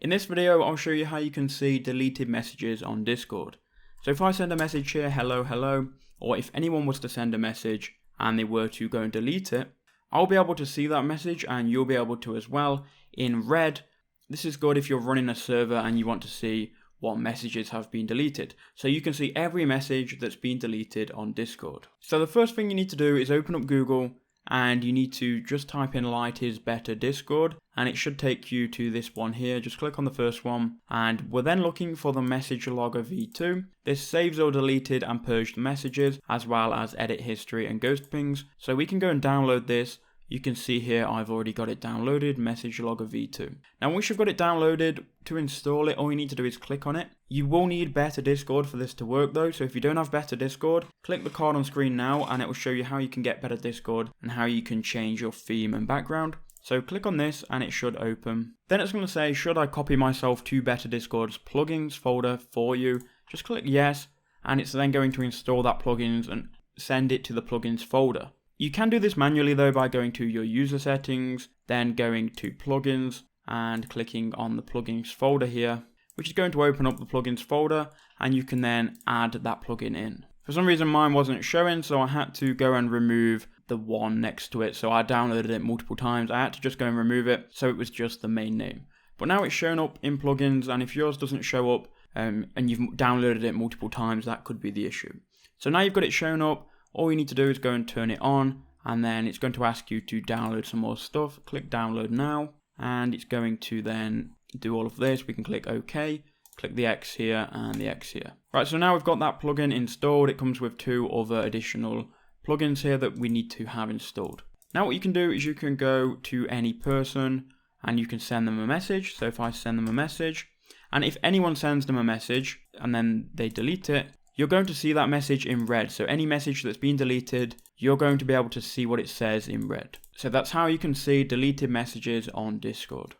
In this video, I'll show you how you can see deleted messages on Discord. So if I send a message here, hello, hello, or if anyone was to send a message and they were to go and delete it, I'll be able to see that message and you'll be able to as well in red. This is good if you're running a server and you want to see what messages have been deleted. So you can see every message that's been deleted on Discord. So the first thing you need to do is open up Google and you need to just type in Light is Better Discord and it should take you to this one here. Just click on the first one and we're then looking for the message logger v2. This saves all deleted and purged messages as well as edit history and ghost pings. So we can go and download this. You can see here I've already got it downloaded, message logger v2. Now once you've got it downloaded, to install it all you need to do is click on it. You will need Better Discord for this to work though, so if you don't have Better Discord, click the card on screen now and it will show you how you can get Better Discord and how you can change your theme and background. So click on this and it should open. Then it's going to say, should I copy myself to Better Discord's plugins folder for you? Just click yes and it's then going to install that plugins and send it to the plugins folder. You can do this manually though by going to your user settings, then going to plugins and clicking on the plugins folder here, which is going to open up the plugins folder and you can then add that plugin in. For some reason mine wasn't showing, so I had to go and remove the one next to it. So I downloaded it multiple times. I had to just go and remove it, so it was just the main name. But now it's shown up in plugins, and if yours doesn't show up and you've downloaded it multiple times, that could be the issue. So now you've got it shown up. All you need to do is go and turn it on, and then it's going to ask you to download some more stuff. Click download now, and it's going to then do all of this. We can click OK, click the X here and the X here. Right, so now we've got that plugin installed. It comes with two other additional plugins here that we need to have installed. Now what you can do is you can go to any person and you can send them a message. So if I send them a message, and if anyone sends them a message and then they delete it, you're going to see that message in red. So any message that's been deleted, you're going to be able to see what it says in red. So that's how you can see deleted messages on Discord.